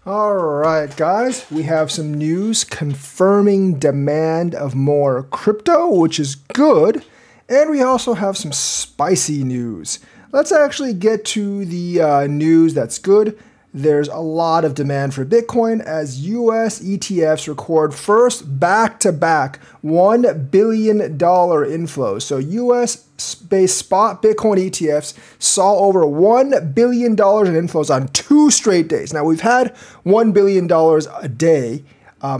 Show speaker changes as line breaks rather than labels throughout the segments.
All right, guys, we have some news confirming demand of more crypto, which is good. And we also have some spicy news. Let's actually get to the news that's good. There's a lot of demand for Bitcoin as US ETFs record first back-to-back $1 billion inflows. So US-based spot Bitcoin ETFs saw over $1 billion in inflows on 2 straight days. Now, we've had $1 billion a day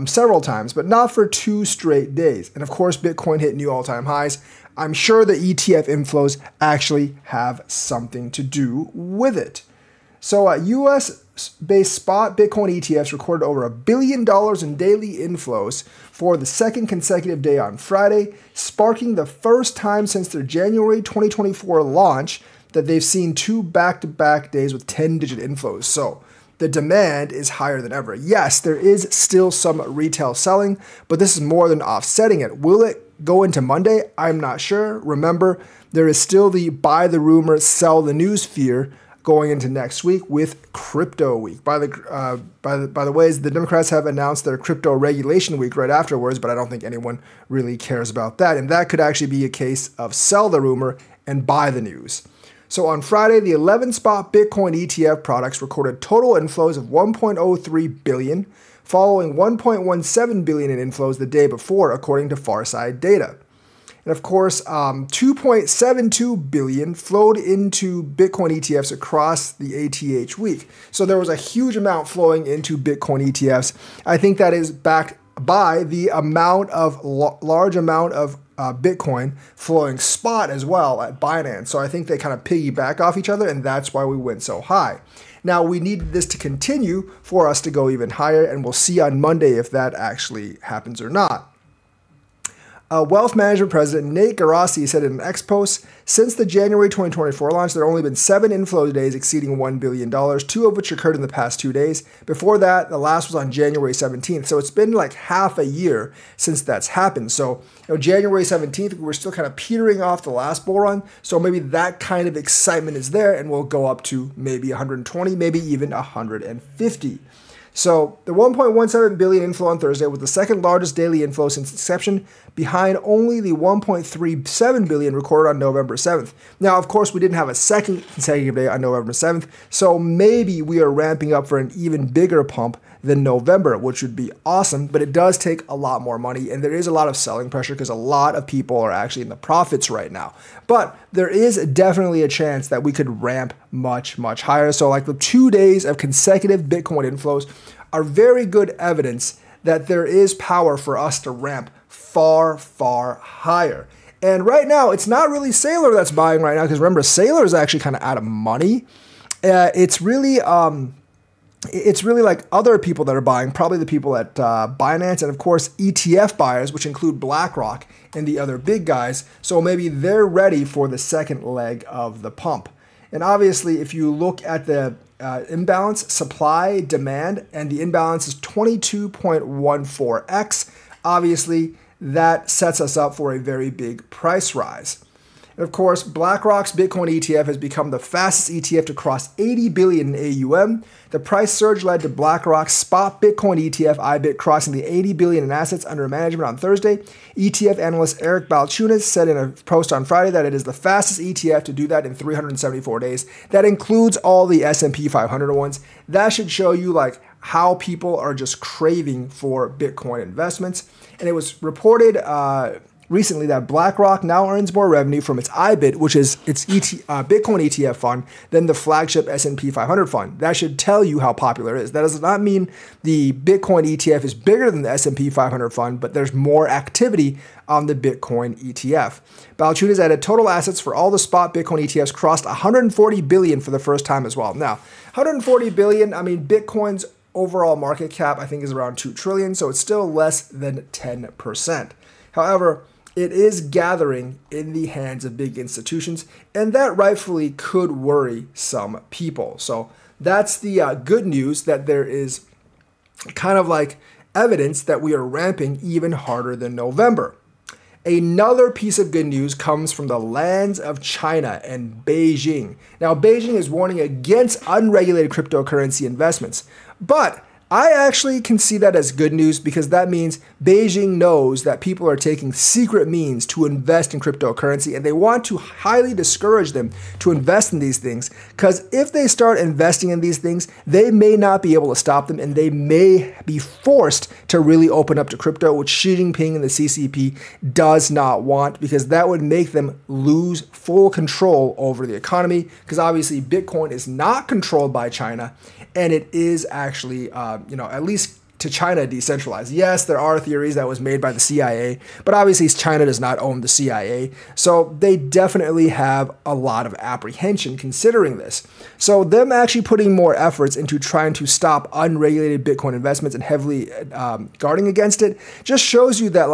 several times, but not for 2 straight days. And of course, Bitcoin hit new all-time highs. I'm sure the ETF inflows actually have something to do with it. So US-based spot Bitcoin ETFs recorded over $1 billion in daily inflows for the second consecutive day on Friday, sparking the first time since their January 2024 launch that they've seen 2 back-to-back days with 10-digit inflows. So the demand is higher than ever. Yes, there is still some retail selling, but this is more than offsetting it. Will it go into Monday? I'm not sure. Remember, there is still the buy the rumor, sell the news fear going into next week with Crypto Week. By the way, the Democrats have announced their Crypto Regulation Week right afterwards, but I don't think anyone really cares about that. And that could actually be a case of sell the rumor and buy the news. So on Friday, the 11 spot Bitcoin ETF products recorded total inflows of 1.03 billion, following 1.17 billion in inflows the day before, according to Farside data. And of course, 2.72 billion flowed into Bitcoin ETFs across the ATH week. So there was a huge amount flowing into Bitcoin ETFs. I think that is backed by the large amount of Bitcoin flowing spot as well at Binance. So I think they kind of piggyback off each other, and that's why we went so high. Now, we need this to continue for us to go even higher, and we'll see on Monday if that actually happens or not. Wealth Management President Nate Garassi said in an X post, since the January 2024 launch, there have only been 7 inflow days exceeding $1 billion, 2 of which occurred in the past 2 days. Before that, the last was on January 17th. So it's been like half a year since that's happened. So January 17th, we're still kind of petering off the last bull run. So maybe that kind of excitement is there, and we'll go up to maybe 120, maybe even 150. So the 1.17 billion inflow on Thursday was the second largest daily inflow since inception, behind only the 1.37 billion recorded on November 7th. Now, of course, we didn't have a second consecutive day on November 7th, so maybe we are ramping up for an even bigger pump than November, which would be awesome, but it does take a lot more money, and there is a lot of selling pressure because a lot of people are actually in the profits right now. But there is definitely a chance that we could ramp much, much higher. So like the 2 days of consecutive Bitcoin inflows are very good evidence that there is power for us to ramp far, far higher. And right now, it's not really Saylor that's buying right now, because remember, Saylor is actually kind of out of money. It's really like other people that are buying, probably the people at Binance, and of course ETF buyers, which include BlackRock and the other big guys. So maybe they're ready for the second leg of the pump. And obviously, if you look at the imbalance, supply, demand, and the imbalance is 22.14x, obviously that sets us up for a very big price rise. And of course, BlackRock's Bitcoin ETF has become the fastest ETF to cross 80 billion in AUM. The price surge led to BlackRock's spot Bitcoin ETF IBIT crossing the 80 billion in assets under management on Thursday. ETF analyst Eric Balchunas said in a post on Friday that it is the fastest ETF to do that in 374 days. That includes all the S&P 500 ones. That should show you like how people are just craving for Bitcoin investments. And it was reported recently that BlackRock now earns more revenue from its IBIT, which is its Bitcoin ETF fund, than the flagship S&P 500 fund. That should tell you how popular it is. That does not mean the Bitcoin ETF is bigger than the S&P 500 fund, but there's more activity on the Bitcoin ETF. Balchunas added total assets for all the spot Bitcoin ETFs crossed 140 billion for the first time as well. Now, 140 billion, I mean, Bitcoin's overall market cap, I think, is around 2 trillion, so it's still less than 10%. However, it is gathering in the hands of big institutions, and that rightfully could worry some people. So that's the good news, that there is kind of like evidence that we are ramping even harder than November. Another piece of good news comes from the lands of China and Beijing. Now, Beijing is warning against unregulated cryptocurrency investments, but I actually can see that as good news because that means Beijing knows that people are taking secret means to invest in cryptocurrency, and they want to highly discourage them to invest in these things, because if they start investing in these things, they may not be able to stop them, and they may be forced to really open up to crypto, which Xi Jinping and the CCP does not want, because that would make them lose full control over the economy, because obviously Bitcoin is not controlled by China, and it is actually, at least to China, decentralized. Yes, there are theories that was made by the CIA, but obviously China does not own the CIA. So they definitely have a lot of apprehension considering this. So them actually putting more efforts into trying to stop unregulated Bitcoin investments and heavily guarding against it just shows you that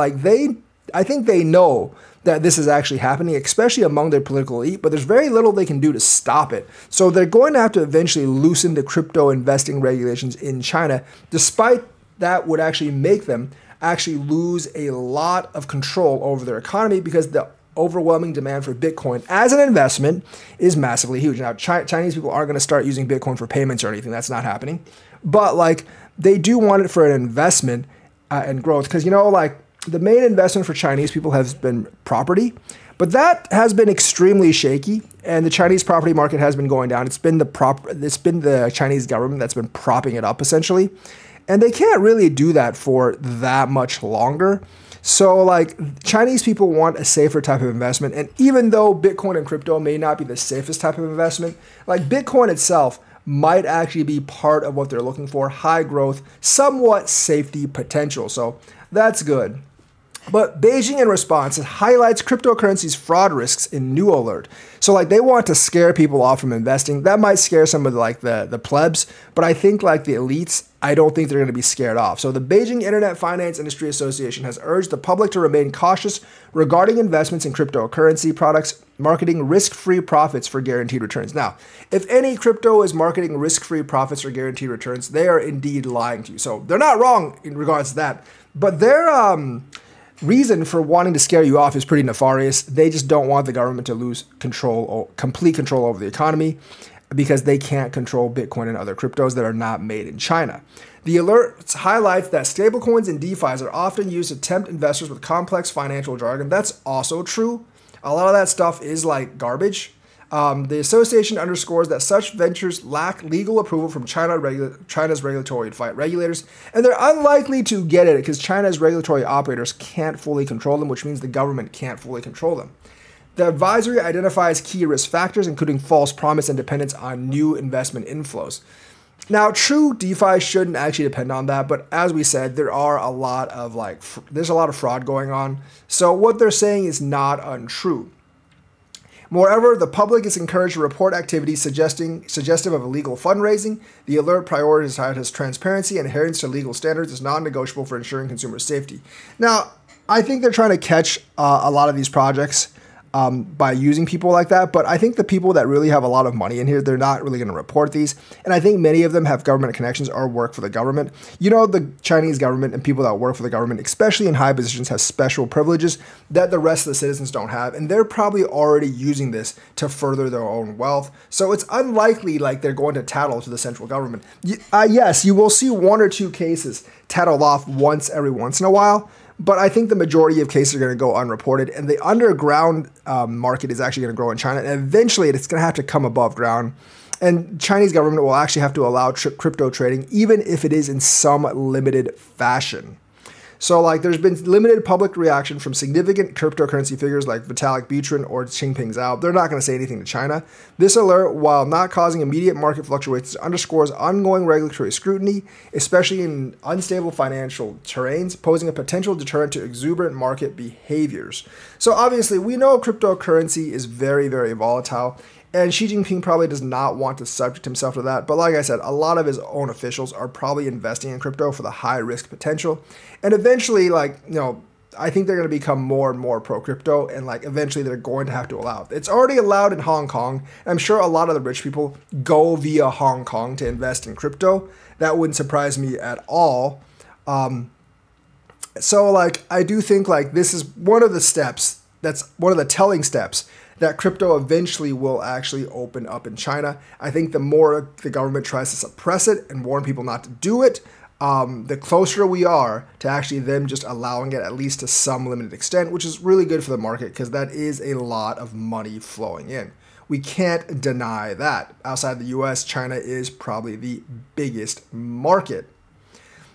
I think they know that this is actually happening, especially among their political elite, but there's very little they can do to stop it. So they're going to have to eventually loosen the crypto investing regulations in China, despite that would actually make them actually lose a lot of control over their economy, because the overwhelming demand for Bitcoin as an investment is massively huge. Now, Chinese people aren't going to start using Bitcoin for payments or anything. That's not happening. But they do want it for an investment and growth, because the main investment for Chinese people has been property, but that has been extremely shaky, and the Chinese property market has been going down. It's been the Chinese government that's been propping it up essentially, and they can't really do that for that much longer. So Chinese people want a safer type of investment, and even though Bitcoin and crypto may not be the safest type of investment, Bitcoin itself might actually be part of what they're looking for: high growth, somewhat safety potential. So that's good. But Beijing, in response, it highlights cryptocurrency's fraud risks in new alert. So they want to scare people off from investing. That might scare some of the plebs, but I think the elites, I don't think they're going to be scared off. So the Beijing Internet Finance Industry Association has urged the public to remain cautious regarding investments in cryptocurrency products, marketing risk-free profits for guaranteed returns. Now, if any crypto is marketing risk-free profits or guaranteed returns, they are indeed lying to you. So they're not wrong in regards to that, but they're reason for wanting to scare you off is pretty nefarious. They just don't want the government to lose complete control over the economy, because they can't control Bitcoin and other cryptos that are not made in China. The alert highlights that stablecoins and DeFis are often used to tempt investors with complex financial jargon. That's also true. A lot of that stuff is garbage. The association underscores that such ventures lack legal approval from China's regulatory regulators, and they're unlikely to get it because China's regulatory operators can't fully control them, which means the government can't fully control them. The advisory identifies key risk factors, including false promise and dependence on new investment inflows. Now, true DeFi shouldn't actually depend on that, but as we said, there are a lot of there's a lot of fraud going on. So what they're saying is not untrue. Moreover, the public is encouraged to report activities suggestive of illegal fundraising. The alert prioritizes transparency and adherence to legal standards is non-negotiable for ensuring consumer safety. Now, I think they're trying to catch a lot of these projects by using people like that, but I think the people that really have a lot of money in here, they're not really going to report these, and I think many of them have government connections or work for the government. The Chinese government and people that work for the government, especially in high positions, have special privileges that the rest of the citizens don't have, and they're probably already using this to further their own wealth, so it's unlikely they're going to tattle to the central government. Yes, you will see one or two cases tattled off every once in a while, but I think the majority of cases are going to go unreported, and the underground market is actually going to grow in China, and eventually it's going to have to come above ground. And Chinese government will actually have to allow crypto trading, even if it is in some limited fashion. So there's been limited public reaction from significant cryptocurrency figures like Vitalik Buterin or Changpeng Zhao. They're not going to say anything to China. This alert, while not causing immediate market fluctuations, underscores ongoing regulatory scrutiny, especially in unstable financial terrains, posing a potential deterrent to exuberant market behaviors. So obviously, we know cryptocurrency is very, very volatile, and Xi Jinping probably does not want to subject himself to that. But like I said, a lot of his own officials are probably investing in crypto for the high risk potential. And eventually, I think they're going to become more and more pro-crypto, and eventually they're going to have to allow it. It's already allowed in Hong Kong. I'm sure a lot of the rich people go via Hong Kong to invest in crypto. That wouldn't surprise me at all. So I do think this is one of the steps, that's one of the telling steps, that crypto eventually will actually open up in China. I think the more the government tries to suppress it and warn people not to do it, the closer we are to actually them just allowing it at least to some limited extent, which is really good for the market because that is a lot of money flowing in. We can't deny that. Outside the US, China is probably the biggest market.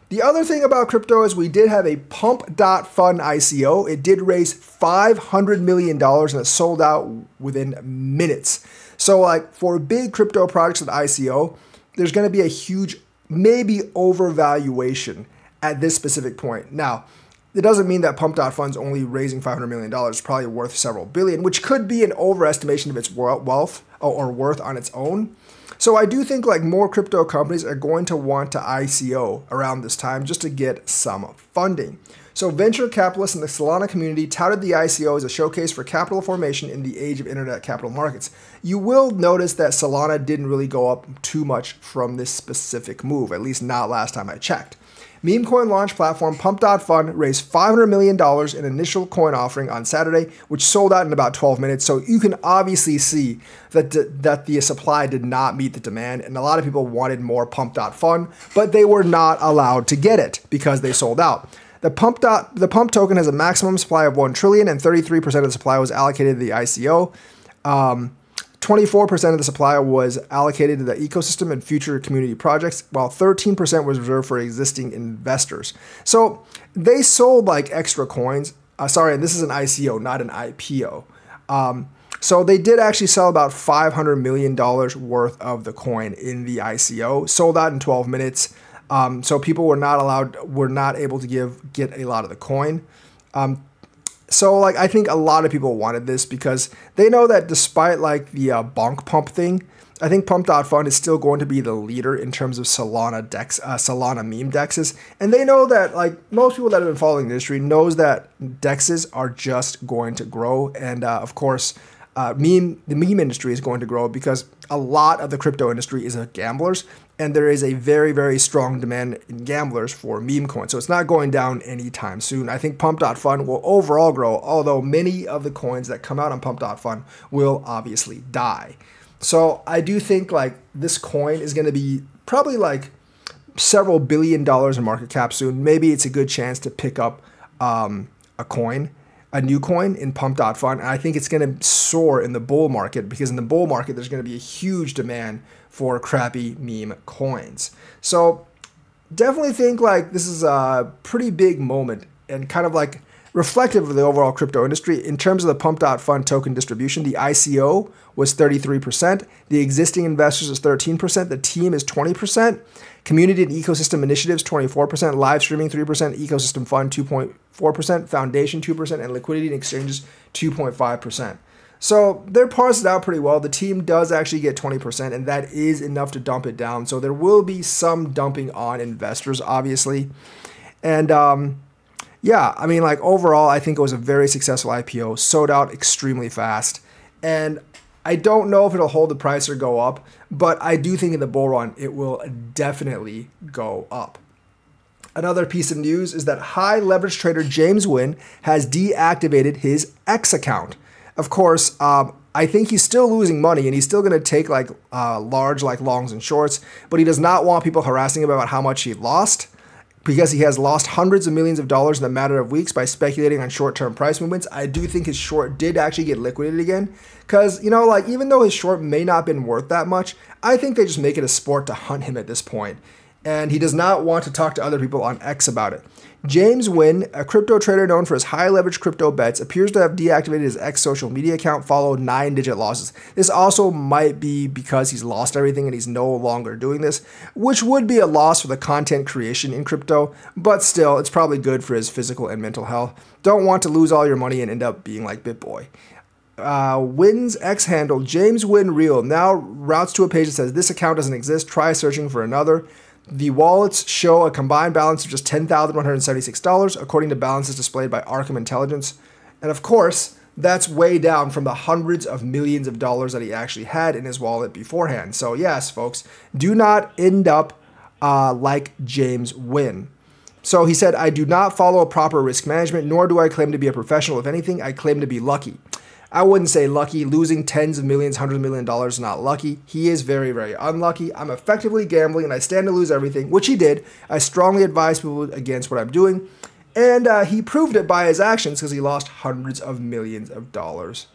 The other thing about crypto is we did have a Pump.Fun ICO. It did raise $500 million and it sold out within minutes. So like for big crypto projects with ICO, there's going to be a huge, maybe overvaluation at this specific point. Now, it doesn't mean that Pump.Fun's only raising $500 million. It's probably worth several billion, which could be an overestimation of its wealth or worth on its own. So I do think like more crypto companies are going to want to ICO around this time just to get some funding. So venture capitalists in the Solana community touted the ICO as a showcase for capital formation in the age of internet capital markets. You will notice that Solana didn't really go up too much from this specific move, at least not last time I checked. Meme coin launch platform Pump.Fun raised $500 million in initial coin offering on Saturday, which sold out in about 12 minutes. So you can obviously see that the supply did not meet the demand, and a lot of people wanted more Pump.Fun, but they were not allowed to get it because they sold out. The Pump token has a maximum supply of 1 trillion, and 33% of the supply was allocated to the ICO. 24% of the supply was allocated to the ecosystem and future community projects, while 13% was reserved for existing investors. So they sold like extra coins. Sorry, this is an ICO, not an IPO. So they did actually sell about $500 million worth of the coin in the ICO, sold out in 12 minutes. So people were not able to get a lot of the coin. So like I think a lot of people wanted this because they know that despite like the bonk pump thing, I think Pump.Fun is still going to be the leader in terms of Solana meme dexes. And they know that like most people that have been following the industry knows that dexes are just going to grow. And of course, the meme industry is going to grow because a lot of the crypto industry is gamblers. And there is a very, very strong demand in gamblers for meme coins. So it's not going down anytime soon. I think Pump.Fun will overall grow, although many of the coins that come out on Pump.Fun will obviously die. So I do think like this coin is going to be probably like several $1 billion in market cap soon. Maybe it's a good chance to pick up a new coin in Pump.Fun. And I think it's going to soar in the bull market because in the bull market, there's going to be a huge demand for crappy meme coins. So definitely think like this is a pretty big moment and kind of like reflective of the overall crypto industry. In terms of the Pump.Fun token distribution, the ICO was 33%, the existing investors is 13%, the team is 20%, community and ecosystem initiatives 24%, live streaming 3%, ecosystem fund 2.4%, foundation 2%, and liquidity and exchanges 2.5%. So they're parsed out pretty well. The team does actually get 20%, and that is enough to dump it down. So there will be some dumping on investors, obviously. And yeah, I mean, like overall, I think it was a very successful IPO, sold out extremely fast. And I don't know if it'll hold the price or go up, but I do think in the bull run, it will definitely go up. Another piece of news is that high leverage trader James Nguyen has deactivated his X account. Of course, I think he's still losing money and he's still going to take like large like longs and shorts, but he does not want people harassing him about how much he lost because he has lost hundreds of millions of dollars in a matter of weeks by speculating on short-term price movements. I do think his short did actually get liquidated again because, you know, like even though his short may not have been worth that much, I think they just make it a sport to hunt him at this point. And he does not want to talk to other people on X about it. James Nguyen, a crypto trader known for his high leverage crypto bets, appears to have deactivated his X social media account following 9-digit losses. This also might be because he's lost everything and he's no longer doing this, which would be a loss for the content creation in crypto, but still, it's probably good for his physical and mental health. Don't want to lose all your money and end up being like BitBoy. Nguyen's X handle, James Nguyen Real, now routes to a page that says, "This account doesn't exist, try searching for another." The wallets show a combined balance of just $10,176, according to balances displayed by Arkham Intelligence. And of course, that's way down from the hundreds of millions of dollars that he actually had in his wallet beforehand. So yes, folks, do not end up like James Nguyen. So he said, "I do not follow a proper risk management, nor do I claim to be a professional. If anything, I claim to be lucky." I wouldn't say lucky. Losing tens of millions, hundreds of millions of dollars is not lucky. He is very, very unlucky. I'm effectively gambling and I stand to lose everything, which he did. I strongly advise people against what I'm doing. And he proved it by his actions because he lost hundreds of millions of dollars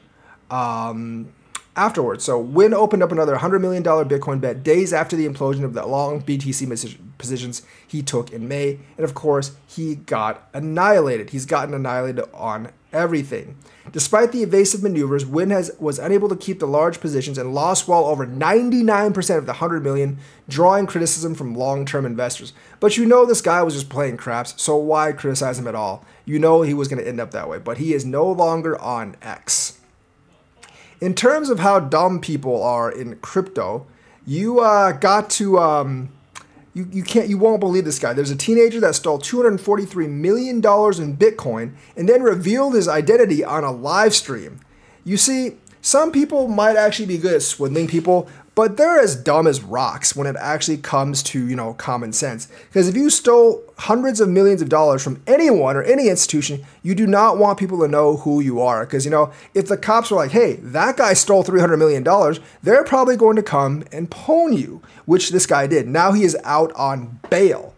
afterwards. So Wynn opened up another $100 million Bitcoin bet days after the implosion of the long BTC positions he took in May. And of course, he got annihilated. He's gotten annihilated on everything. Despite the evasive maneuvers, Wynn was unable to keep the large positions and lost well over 99% of the 100 million, drawing criticism from long-term investors. But you know this guy was just playing craps, so why criticize him at all? You know he was going to end up that way, but he is no longer on X. In terms of how dumb people are in crypto, you got to you won't believe this guy. There's a teenager that stole $243 million in Bitcoin and then revealed his identity on a live stream. You see, some people might actually be good at swindling people, but they're as dumb as rocks when it actually comes to, common sense. Because if you stole hundreds of millions of dollars from anyone or any institution, you do not want people to know who you are. Because, if the cops are like, hey, that guy stole $300 million, they're probably going to come and pwn you, which this guy did. Now he is out on bail.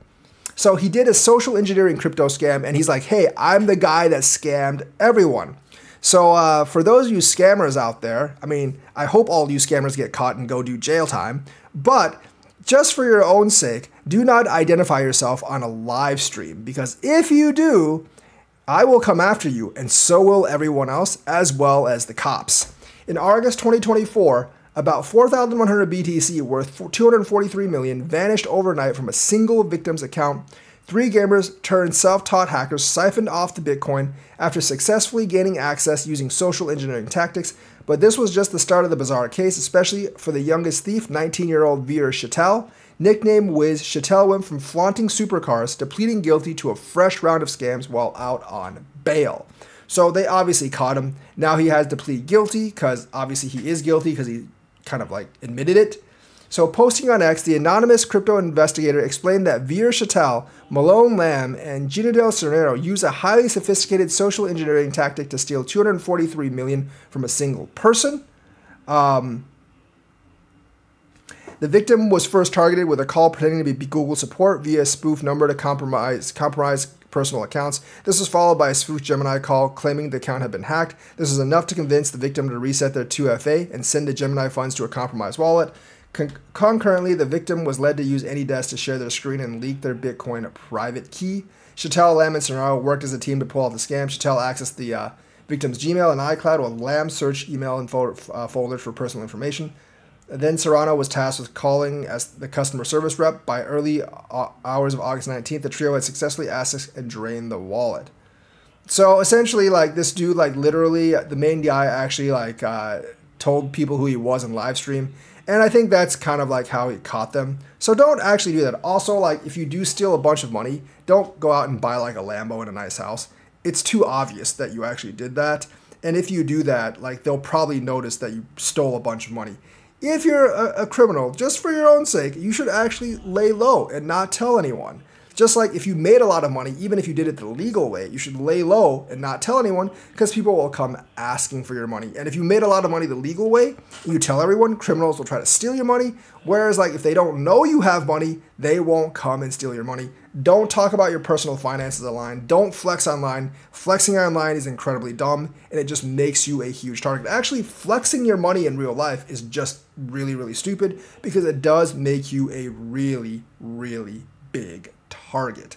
So he did a social engineering crypto scam, and he's like, hey, I'm the guy that scammed everyone. So for those of you scammers out there, I hope all you scammers get caught and go do jail time. But just for your own sake, do not identify yourself on a live stream, because if you do, I will come after you, and so will everyone else, as well as the cops. In August 2024, about 4,100 BTC worth $243 million vanished overnight from a single victim's account. 3 gamers turned self-taught hackers siphoned off the Bitcoin after successfully gaining access using social engineering tactics, but this was just the start of the bizarre case, especially for the youngest thief, 19-year-old Veer Chattel. Nicknamed Wiz, Chattel went from flaunting supercars to pleading guilty to a fresh round of scams while out on bail. So they obviously caught him. Now he has to plead guilty because obviously he is guilty because he kind of admitted it. So posting on X, the anonymous crypto investigator explained that Veer Chattel, Malone Lamb, and Ginadel Cernero used a highly sophisticated social engineering tactic to steal $243 million from a single person. The victim was first targeted with a call pretending to be Google support via a spoof number to compromise personal accounts. This was followed by a spoof Gemini call claiming the account had been hacked. This was enough to convince the victim to reset their 2FA and send the Gemini funds to a compromised wallet. Concurrently, the victim was led to use AnyDesk to share their screen and leak their Bitcoin private key. Chattel, Lamb, and Cernero worked as a team to pull off the scam. Chattel accessed the victim's Gmail and iCloud, while Lamb searched email and folders for personal information. Then Serrano was tasked with calling as the customer service rep. By early hours of August 19th, the trio had successfully accessed and drained the wallet. So essentially, this dude, literally, the main guy actually, told people who he was in live stream. And I think that's kind of how he caught them. So don't actually do that. Also, if you do steal a bunch of money, don't go out and buy a Lambo in a nice house. It's too obvious that you actually did that. And if you do that, they'll probably notice that you stole a bunch of money. If you're a criminal, just for your own sake, you should actually lay low and not tell anyone. Just like if you made a lot of money, even if you did it the legal way, you should lay low and not tell anyone, because people will come asking for your money. And if you made a lot of money the legal way, and you tell everyone, criminals will try to steal your money. Whereas if they don't know you have money, they won't come and steal your money. Don't talk about your personal finances online. Don't flex online. Flexing online is incredibly dumb, and it just makes you a huge target. Actually, flexing your money in real life is just really, really stupid, because it does make you a really, really big target.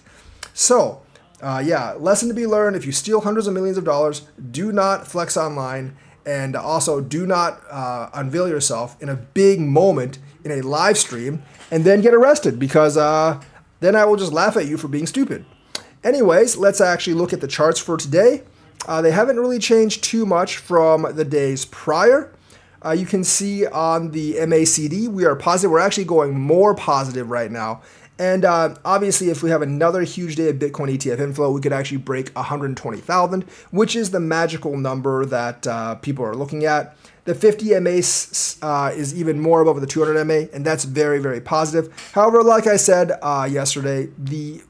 So, lesson to be learned: if you steal hundreds of millions of dollars, do not flex online, and also do not unveil yourself in a big moment in a live stream and then get arrested, because then I will just laugh at you for being stupid. Anyways, let's actually look at the charts for today. They haven't really changed too much from the days prior. You can see on the MACD, we are positive. We're actually going more positive right now. And obviously, if we have another huge day of Bitcoin ETF inflow, we could actually break 120,000, which is the magical number that people are looking at. The 50 MA is even more above the 200 MA, and that's very, very positive. However, like I said yesterday, the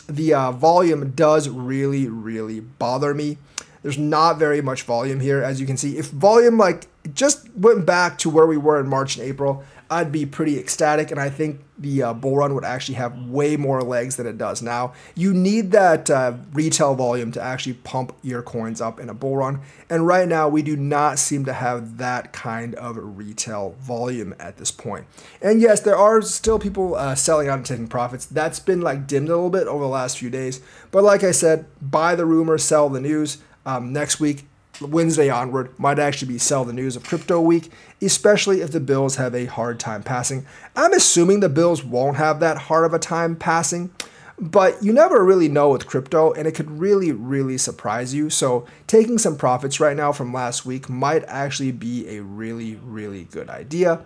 volume does really, really bother me. There's not very much volume here, as you can see. If volume like just went back to where we were in March and April, I'd be pretty ecstatic, and I think the bull run would actually have way more legs than it does now. You need that retail volume to actually pump your coins up in a bull run, and right now we do not seem to have that kind of retail volume at this point. And yes, there are still people selling out and taking profits. That's been like dimmed a little bit over the last few days, but like I said, buy the rumor, sell the news. Next week, Wednesday onward, might actually be sell the news of crypto week, especially if the bills have a hard time passing. I'm assuming the bills won't have that hard of a time passing, but you never really know with crypto, and it could really, really surprise you. So taking some profits right now from last week might actually be a really, really good idea.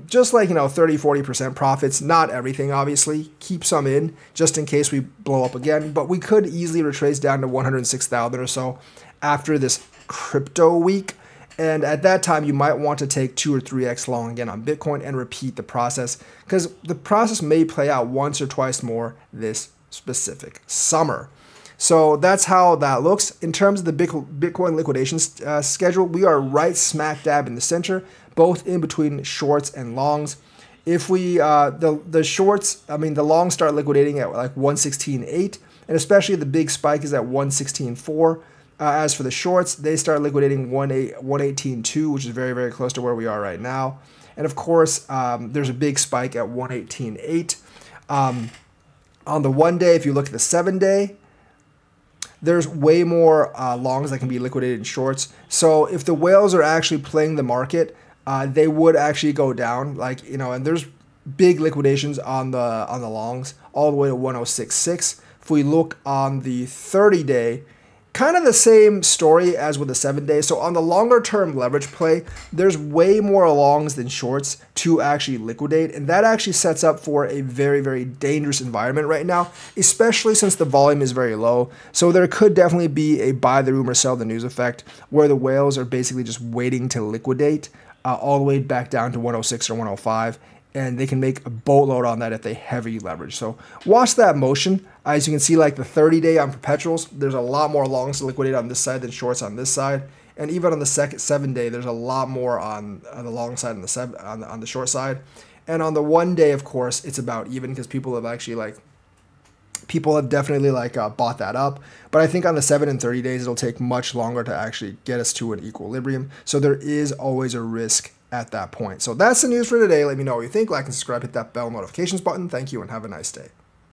Just like, 30-40% profits, not everything, obviously. Keep some in just in case we blow up again, but we could easily retrace down to 106,000 or so after this crypto week. And at that time, you might want to take 2 or 3x long again on Bitcoin and repeat the process, because the process may play out once or twice more this specific summer. So that's how that looks. In terms of the Bitcoin liquidation schedule, we are right smack dab in the center, both in between shorts and longs. If we, the shorts, the longs start liquidating at like 116.8, and especially the big spike is at 116.4. As for the shorts, they start liquidating 118.2, which is very, very close to where we are right now. And of course, there's a big spike at 118.8. On the 1 day, if you look at the 7 day, there's way more longs that can be liquidated in shorts. So if the whales are actually playing the market, they would actually go down. And there's big liquidations on the longs all the way to 106.6. If we look on the 30 day, kind of the same story as with the 7 day. So on the longer term leverage play, there's way more longs than shorts to actually liquidate. And that actually sets up for a very, very dangerous environment right now, especially since the volume is very low. So there could definitely be a buy the rumor, sell the news effect, where the whales are basically just waiting to liquidate all the way back down to 106 or 105. And they can make a boatload on that if they heavy leverage. So watch that motion. As you can see, like the 30 day on perpetuals, there's a lot more longs to liquidate on this side than shorts on this side. And even on the 7 day, there's a lot more on the long side and on the short side. And on the 1 day, of course, it's about even, because people have actually definitely bought that up. But I think on the 7 and 30 days, it'll take much longer to actually get us to an equilibrium. So there is always a risk at that point. So that's the news for today. Let me know what you think. Like and subscribe, hit that bell notifications button. Thank you and have a nice day.